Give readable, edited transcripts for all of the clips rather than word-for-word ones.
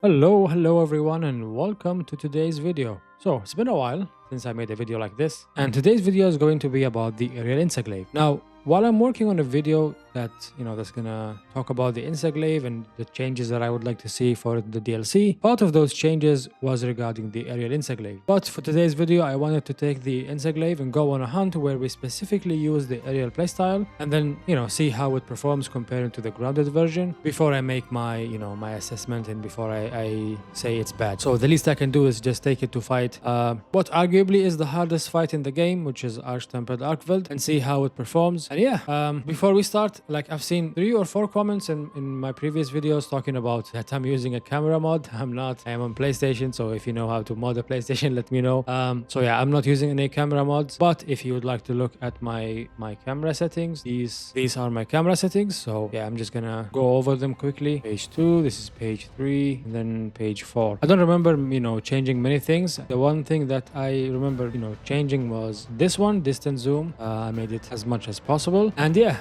Hello everyone and welcome to today's video. So it's been a while since I made a video like this, and today's video is going to be about the aerial Insect Glaive. Now, while I'm working on a video that's gonna talk about the Insect Glaive and the changes that I would like to see for the DLC, part of those changes was regarding the aerial Insect Glaive. But for today's video, I wanted to take the Insect Glaive and go on a hunt where we specifically use the aerial playstyle, and then see how it performs compared to the grounded version before I make my assessment and before I say it's bad. So the least I can do is just take it to fight what arguably is the hardest fight in the game, which is Arch-Tempered Arkveld, and see how it performs. And before we start, like, I've seen 3 or 4 comments in my previous videos talking about that I'm using a camera mod. I'm not. I am on PlayStation, so if you know how to mod a PlayStation, let me know. So yeah, I'm not using any camera mods, but if you would like to look at my camera settings, these are my camera settings. So yeah, I'm just gonna go over them quickly. Page 2, this is page 3, and then page 4. I don't remember changing many things. The one thing that I remember changing was this one, distance zoom. I made it as much as possible. And yeah,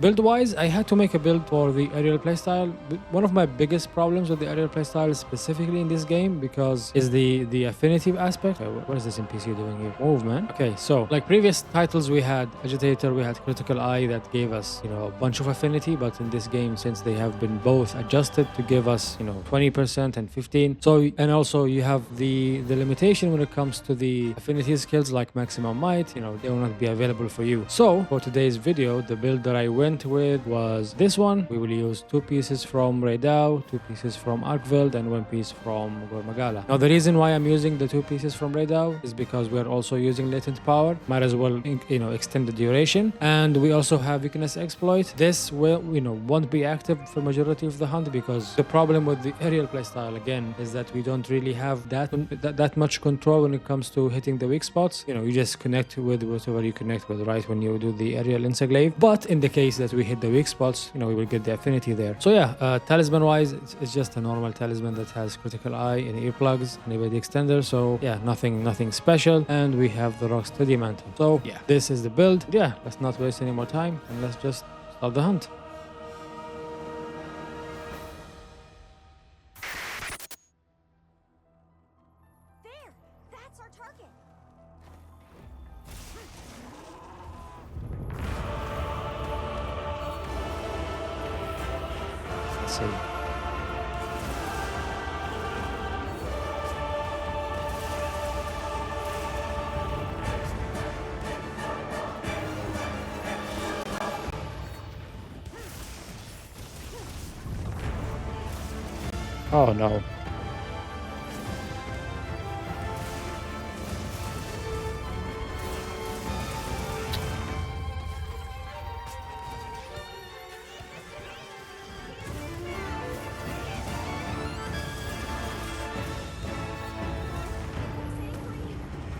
build wise, I had to make a build for the aerial playstyle. One of my biggest problems with the aerial playstyle, specifically in this game, because is the affinity aspect. What is this NPC doing here? Move, man. Okay, so like previous titles, we had Agitator, we had Critical Eye that gave us a bunch of affinity, but in this game, since they have been both adjusted to give us 20% and 15, so, and also you have the limitation when it comes to the affinity skills like maximum might, they will not be available for you. So for today's video, the build that I went with was this one. We will use 2 pieces from Raidao, 2 pieces from Arkveld, and 1 piece from Gormagala. Now the reason why I'm using the 2 pieces from Raidao is because we're also using latent power. Might as well extend the duration, and we also have weakness exploit. This will won't be active for majority of the hunt, because the problem with the aerial playstyle again is that we don't really have that much control when it comes to hitting the weak spots. You just connect with whatever you connect with, right, when you do the aerial Insect Glaive. But in the case that we hit the weak spots, we will get the affinity there. So yeah, talisman wise, it's just a normal talisman that has critical eye and earplugs and evade extender. So yeah, nothing special. And we have the rock steady mantle. So yeah, this is the build. Yeah, let's not waste any more time and let's just start the hunt. There! That's our target! Let's see. Oh no.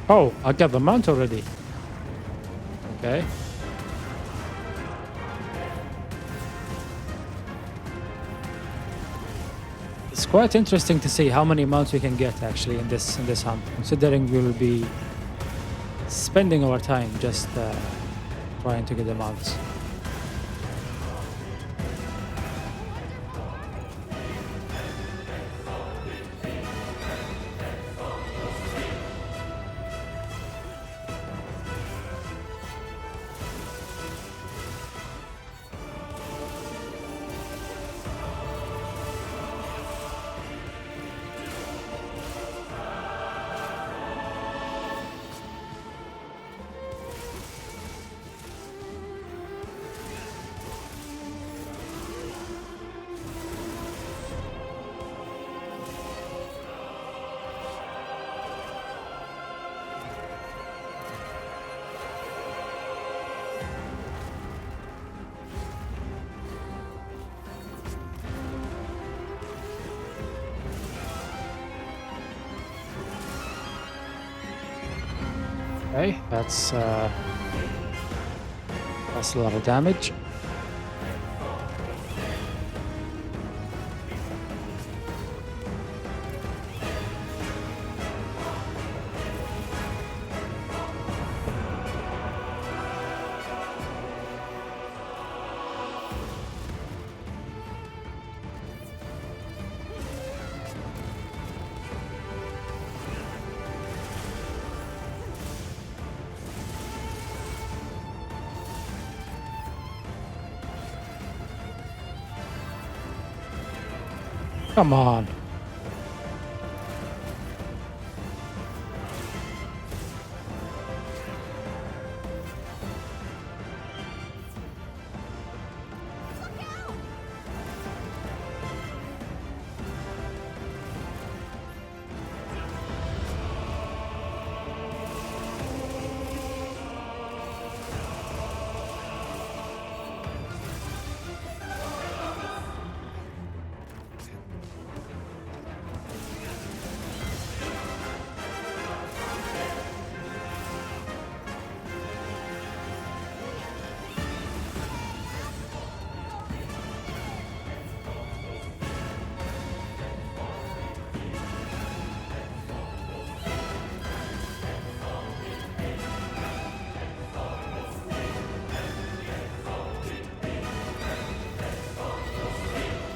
Oh, I got the mount already. Okay. It's quite interesting to see how many mounts we can get actually in this hunt, considering we will be spending our time just trying to get the mounts. Okay, that's a lot of damage. Come on.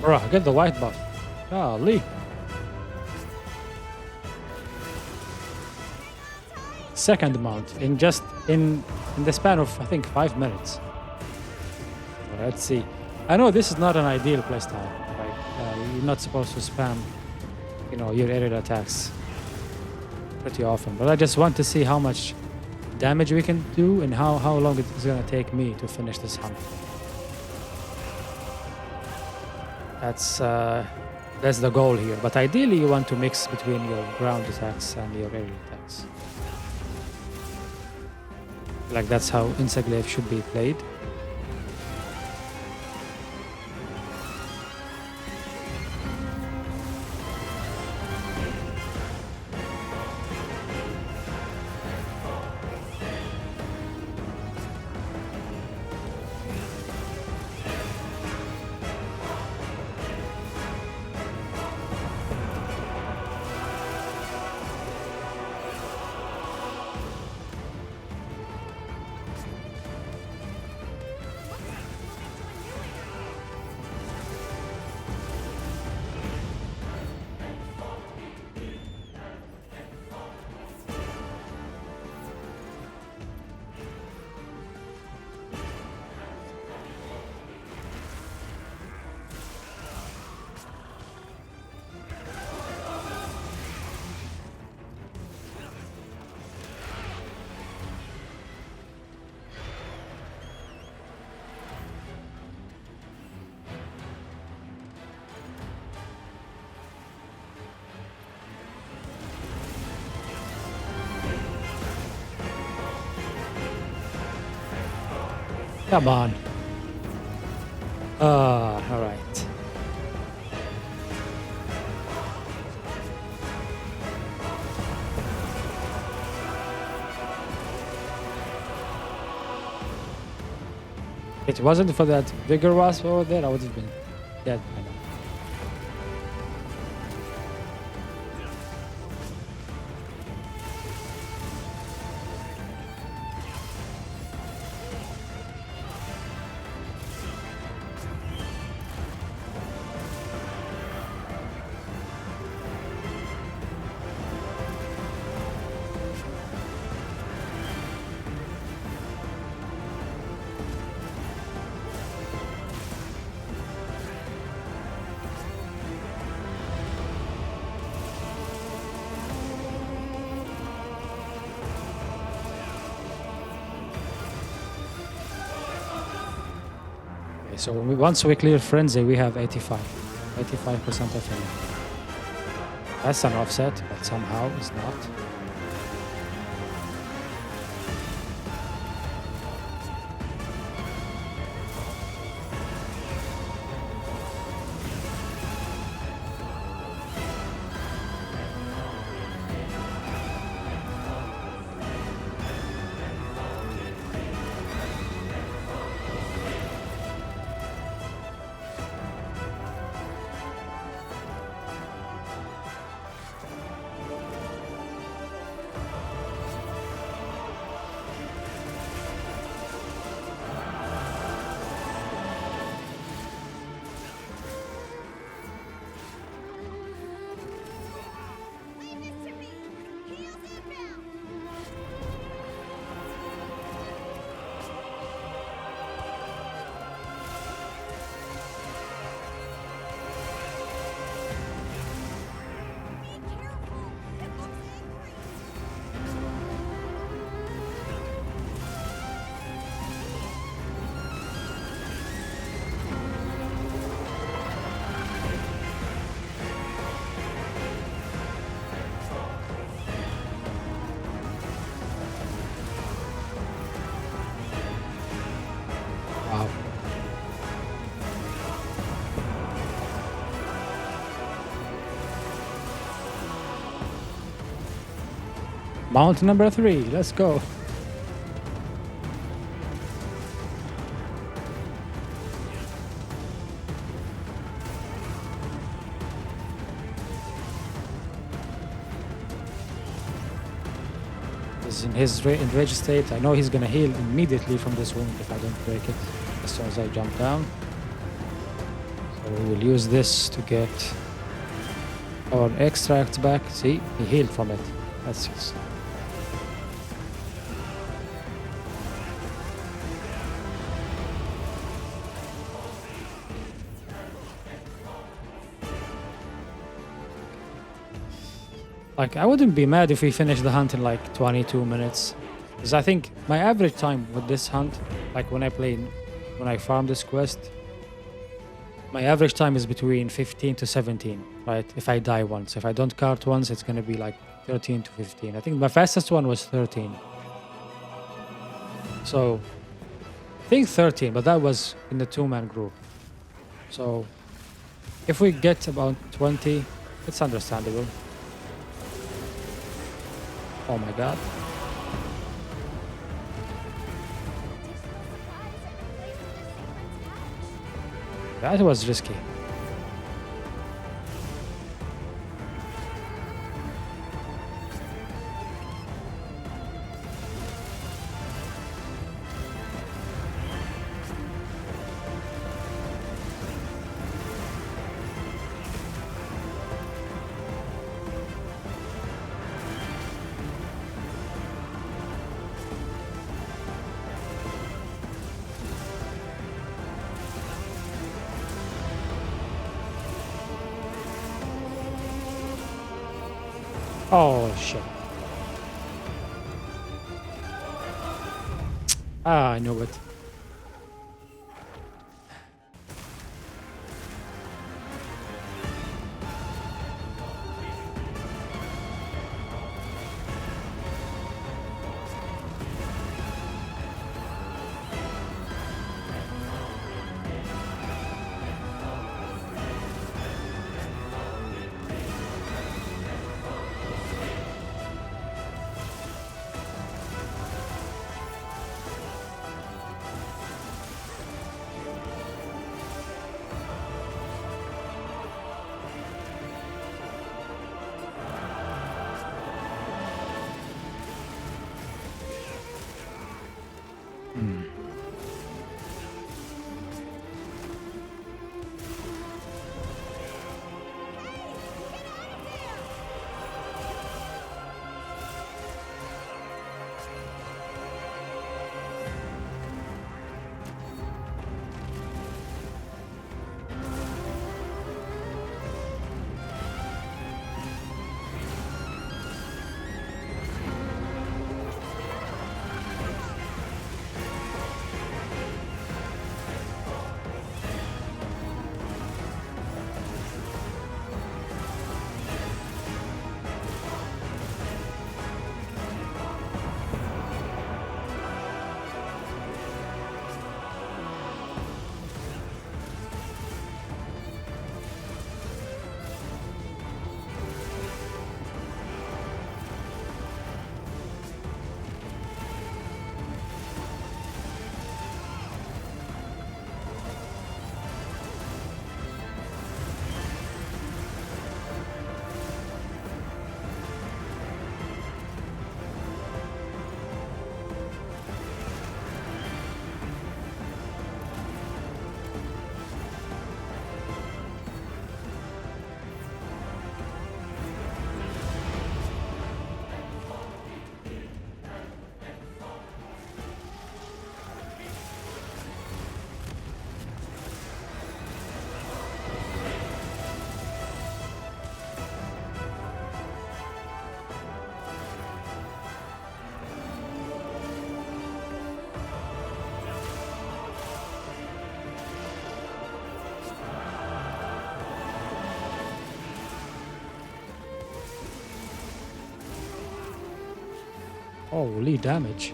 Bruh, get the white buff. Golly. Second mount in just in the span of I think 5 minutes. Let's see. I know this is not an ideal playstyle. Right? You're not supposed to spam, your aerial attacks pretty often. But I just want to see how much damage we can do and how long it's gonna take me to finish this hunt. That's the goal here. But ideally, you want to mix between your ground attacks and your aerial attacks. Like that's how Insect Glaive should be played. Come on. All right. If it wasn't for that bigger wasp over there, I would have been dead by now. So once we clear Frenzy, we have 85% Affinity. That's an offset, but somehow it's not. Mountain number 3. Let's go. He's in his enraged state. I know he's gonna heal immediately from this wound if I don't break it as soon as I jump down. So we will use this to get our extract back. See, he healed from it. That's his. Like, I wouldn't be mad if we finish the hunt in like 22 minutes. Because I think my average time with this hunt, like when I farm this quest, my average time is between 15 to 17, right? If I die once. If I don't cart once, it's gonna be like 13 to 15. I think my fastest one was 13. So, I think 13, but that was in the 2-man group. So, if we get about 20, it's understandable. Oh my god. That was risky. Oh shit. Ah, I knew it. Holy damage.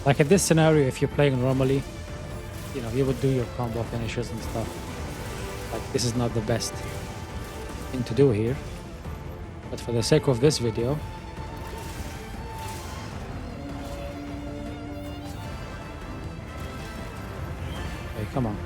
Like in this scenario, if you're playing normally, you know, you would do your combo finishes and stuff. Like this is not the best thing to do here. But for the sake of this video, hey, come on.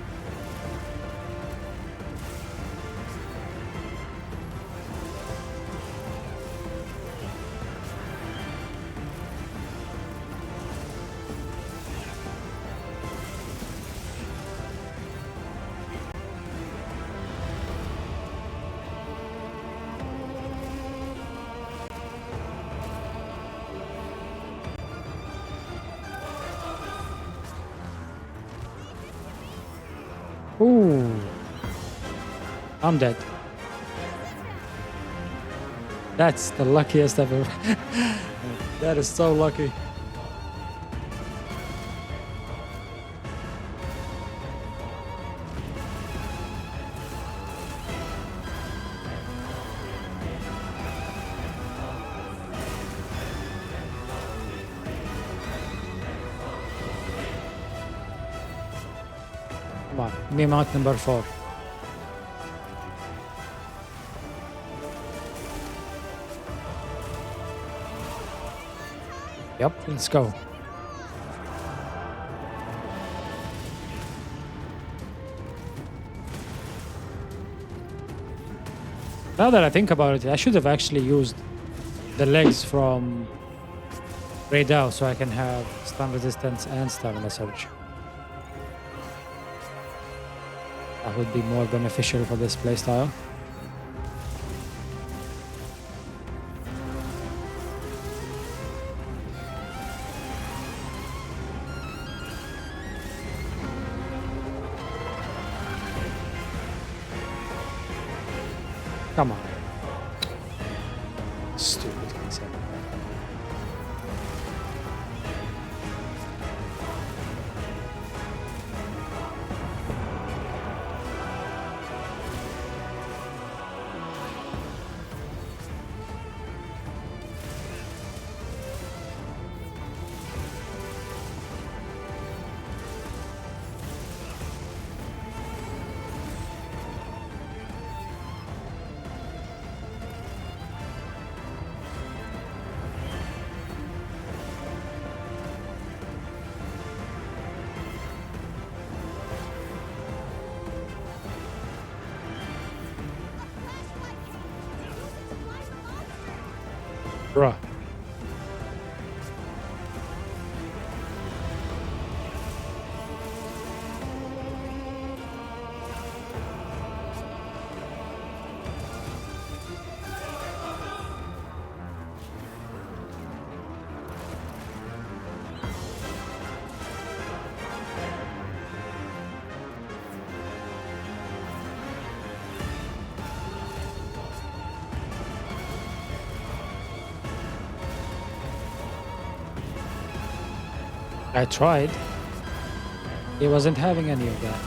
Ooh. I'm dead. That's the luckiest I've ever. That is so lucky. Come on, give me mount number 4. Yep, let's go. Now that I think about it, I should have actually used the legs from Raidao so I can have stun resistance and stamina surge. That would be more beneficial for this playstyle. Come on. Stupid concept. Bruh. I tried. He wasn't having any of that.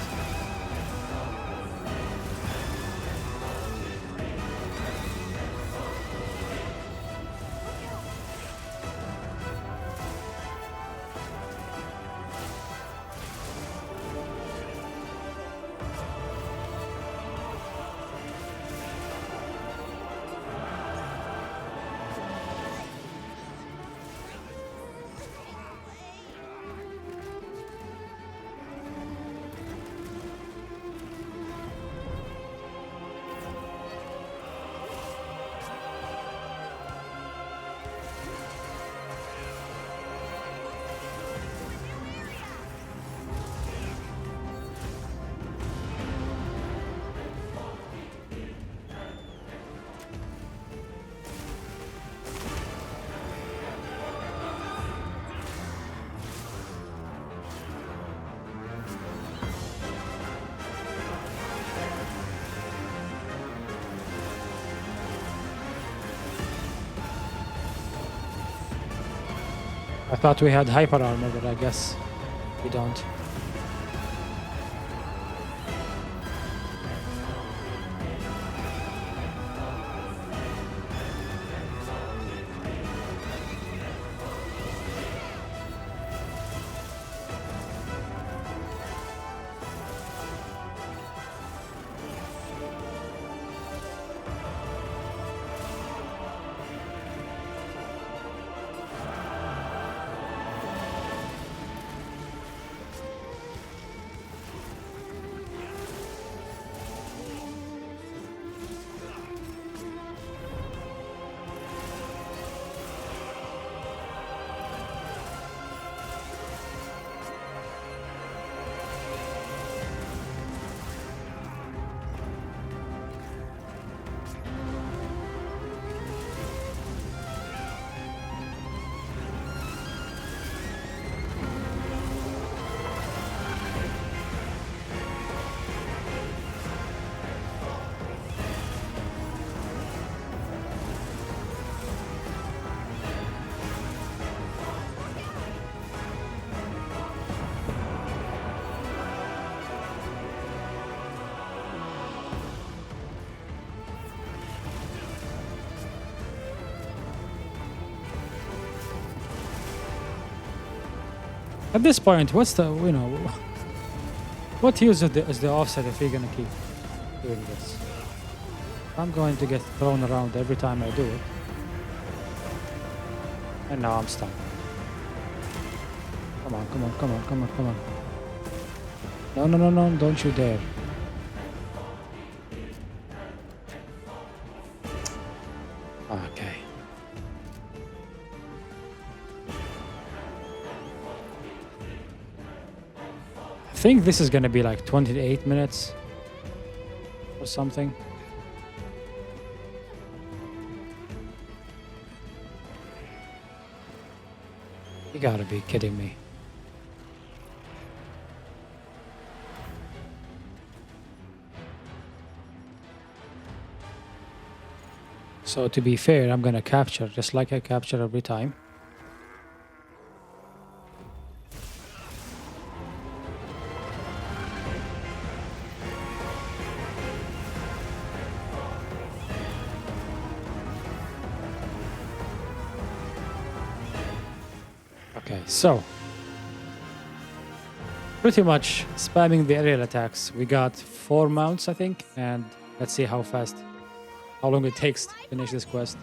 I thought we had hyper armor, but I guess we don't. At this point, what's the, what use is the offset if you're gonna keep doing this? I'm going to get thrown around every time I do it. And now I'm stuck. Come on, come on, come on, come on, come on. No, no, no, no, don't you dare. Okay. I think this is gonna be like 28 minutes or something. You gotta be kidding me. So to be fair, I'm gonna capture just like I capture every time. Okay, so pretty much spamming the aerial attacks. We got 4 mounts, I think, and let's see how long it takes to finish this quest.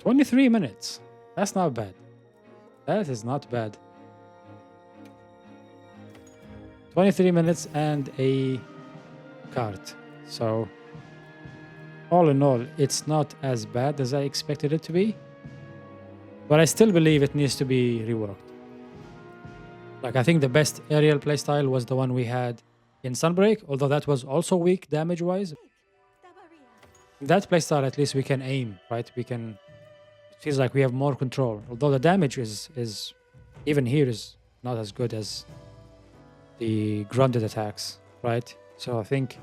"23 minutes. That's not bad. That is not bad. 23 minutes and a cart. So, all in all, it's not as bad as I expected it to be. But I still believe it needs to be reworked. Like, I think the best aerial playstyle was the one we had in Sunbreak, although that was also weak damage-wise. In that playstyle, at least we can aim, right? It feels like we have more control. Although the damage is even here is not as good as the grounded attacks, right? So I think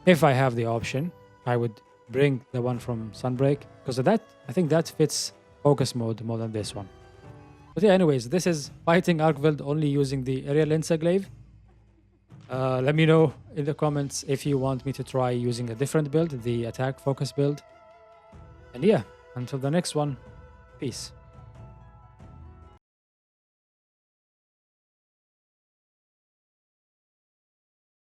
if I have the option, I would bring the one from Sunbreak, because I think that fits focus mode more than this one. But yeah, anyways, this is fighting Arkveld only using the aerial Insect Glaive. Let me know in the comments if you want me to try using a different build, the attack focus build. And yeah, until the next one, peace.